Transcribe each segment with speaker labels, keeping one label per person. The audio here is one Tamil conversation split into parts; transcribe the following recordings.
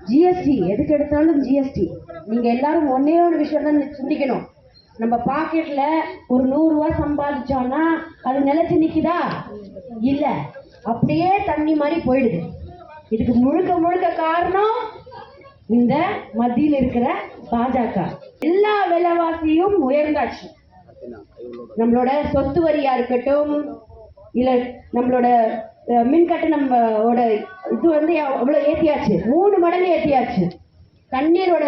Speaker 1: ஜிஎஸ்டி எதுக்கு எடுத்தாலும் ஜிஎஸ்டி. நீங்க எல்லாரும் ஒன்னே ஒரு விஷயம் தான் சிந்திக்கணும். நம்ம பாக்கெட்ல ஒரு 100 ரூபாய் சம்பாதிச்சோம்னா அது நிலைச்சு நிக்குதா? இல்ல, அப்படியே தண்ணி மாதிரி போயிடுது. இதுக்கு முழுக்க முழுக்க காரணம் இந்த மத்தியில் இருக்கிற பாஜக. எல்லா விலைவாசியும் உயர்ந்தாச்சு. நம்மளோட சொத்து வரியா இருக்கட்டும், இல்ல நம்மளோட மின் கட்டணமோட இது அவ்வளவு ஏத்தியாச்சு, 3 மடங்கு ஏத்தியாச்சு. தண்ணீரோட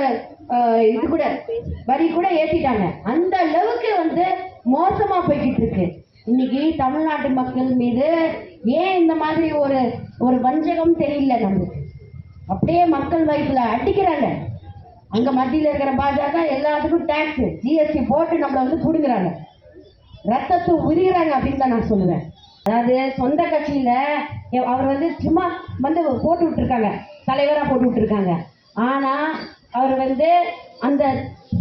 Speaker 1: இது கூட வரி கூட ஏத்திட்டாங்க. அந்த அளவுக்கு மோசமா போய்கிட்டு இருக்கு. இன்னைக்கு தமிழ்நாட்டு மக்கள் மீது ஏன் இந்த மாதிரி ஒரு வஞ்சகம் தெரியல நம்மளுக்கு. அப்படியே மக்கள் வயிற்றுல அடிக்கிறாங்க. அங்க மத்தியில் இருக்கிற பாஜக எல்லாத்துக்கும் டாக்ஸ் ஜிஎஸ்டி போட்டு நம்மள புடுங்குறாங்க, ரத்தத்தை உரிகிறாங்க அப்படின்னு தான் நான் சொல்லுவேன். அதாவது சொந்த கட்சியில அவர் சும்மா போட்டு விட்டுருக்காங்க, தலைவரா போட்டு விட்டுருக்காங்க. ஆனா அவர் அந்த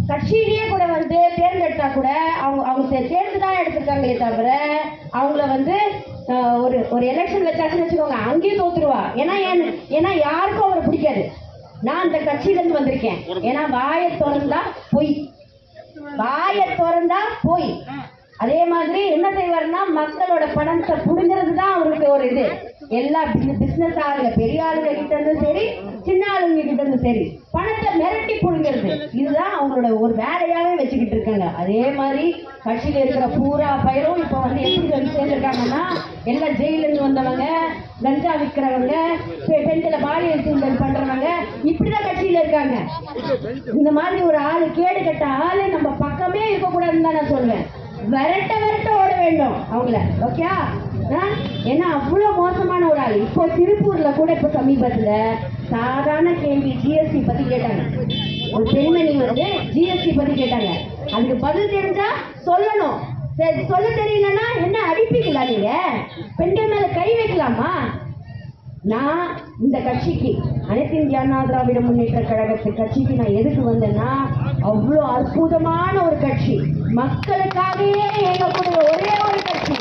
Speaker 1: கட்சியிலேயே கூட தேர்ந்தெடுத்தா கூட அவங்க தேர்ந்து தான் எடுத்திருக்காங்களே தவிர அவங்கள ஒரு எலெக்ஷன் வச்சாச்சுன்னு வச்சுக்கோங்க, அங்கேயும் தோத்துருவா. ஏன்னா யாருக்கும் அவரை பிடிக்காது. நான் அந்த கட்சியில இருந்து வந்திருக்கேன். ஏன்னா வாயை திறந்தா போய் அதே மாதிரி என்ன செய்வாருன்னா மக்களோட பணத்தை புடுங்கிறது தான் அவருக்கு ஒரு இது. எல்லா பிசினஸ் ஆளுங்க, பெரிய ஆளுங்க கிட்ட இருந்து சரி, சின்ன ஆளுங்க கிட்ட இருந்து சரி, பணத்தை மிரட்டி புடுங்கிறது. இதுதான் அவங்களோட ஒரு வேலையாவே வச்சுக்கிட்டு இருக்காங்க. அதே மாதிரி கட்சியில இருக்கிற பூரா பயிரும் இப்ப எப்படி சேர்ந்திருக்காங்கன்னா, எல்லாம் ஜெயில இருந்து வந்தவங்க, கஞ்சா விற்கிறவங்க, பெண்களை பாலியல் தூண்டல் பண்றவங்க, இப்படிதான் கட்சியில இருக்காங்க. இந்த மாதிரி ஒரு ஆளு, கேடு கட்ட ஆளு நம்ம பக்கமே இருக்கக்கூடாதுன்னு தான் நான் சொல்லுவேன். விரட்ட ஓட வேண்டும் அவங்கள. ஓகே, ஏன்னா அவ்வளவு மோசமான ஒரு ஆள். இப்போ திருப்பூர்ல கூட இப்ப சமீபத்துல சாதாரண கேள்வி ஜிஎஸ்டி பத்தி கேட்டாங்க. ஒரு பெண்மணி ஜிஎஸ்டி பத்தி கேட்டாங்க. அதுக்கு பதில் தெரிஞ்சா சொல்லணும். சொல்ல தெரியலன்னா என்ன அடிப்பீங்களா? நீங்க பெண்கள் மேல கை வைக்கலாமா? நான் இந்த கட்சிக்கு, அனைத்து இந்திய அண்ணா திராவிட முன்னேற்ற கழகத்து கட்சிக்கு நான் எதுக்கு வந்தேன்னா, அவ்வளோ அற்புதமான ஒரு கட்சி, மக்களுக்காகவே இயங்கக்கூடிய ஒரே ஒரு கட்சி.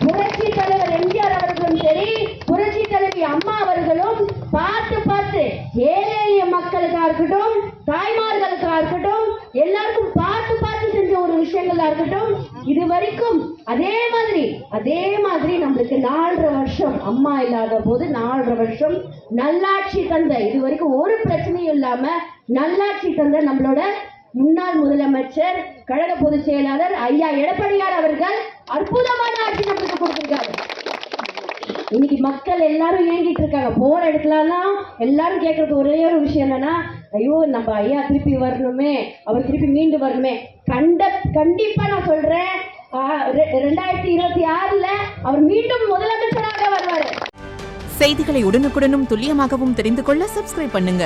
Speaker 1: புரட்சி தலைவர் எம்ஜிஆர் அவர்களும் சரி, புரட்சி தலைவி அம்மா அவர்களும் பார்த்து ஏழை எளிய மக்களுக்கா இருக்கட்டும், தாய்மார்களுக்கா இருக்கட்டும், எல்லாருக்கும் பார்த்து செஞ்ச ஒரு விஷயங்களா இருக்கட்டும். இது வரைக்கும் அதே மாதிரி நம்மளுக்கு 4.5 வருஷம் அம்மா இல்லாத போது 4.5 வருஷம் நல்லாட்சி தந்த, இது வரைக்கும் ஒரு பிரச்சனையும் இல்லாம நல்லாட்சி தந்த நம்மளோட முன்னாள் முதலமைச்சர், கழக பொதுச் செயலாளர் ஐயா எடப்பாடியார் அவர்கள் அற்புதமான ஆட்சி நம்மளுக்கு கொடுத்திருக்காரு. இன்னைக்கு மக்கள் எல்லாரும் ஏங்கிட்டு இருக்காங்க. போற இடத்துலலாம் எல்லாரும் கேட்கறது ஒரே ஒரு விஷயம் என்னன்னா, ஐயோ நம்ம ஐயா திருப்பி வரணுமே, அவர் திருப்பி மீண்டு வரணுமே. கண்டிப்பா நான் சொல்றேன், 2026 அவர் மீண்டும் முதலமைச்சராக வருவாரு.
Speaker 2: செய்திகளை உடனுக்குடனும் துல்லியமாகவும் தெரிந்து கொள்ள சப்ஸ்கிரைப் பண்ணுங்க.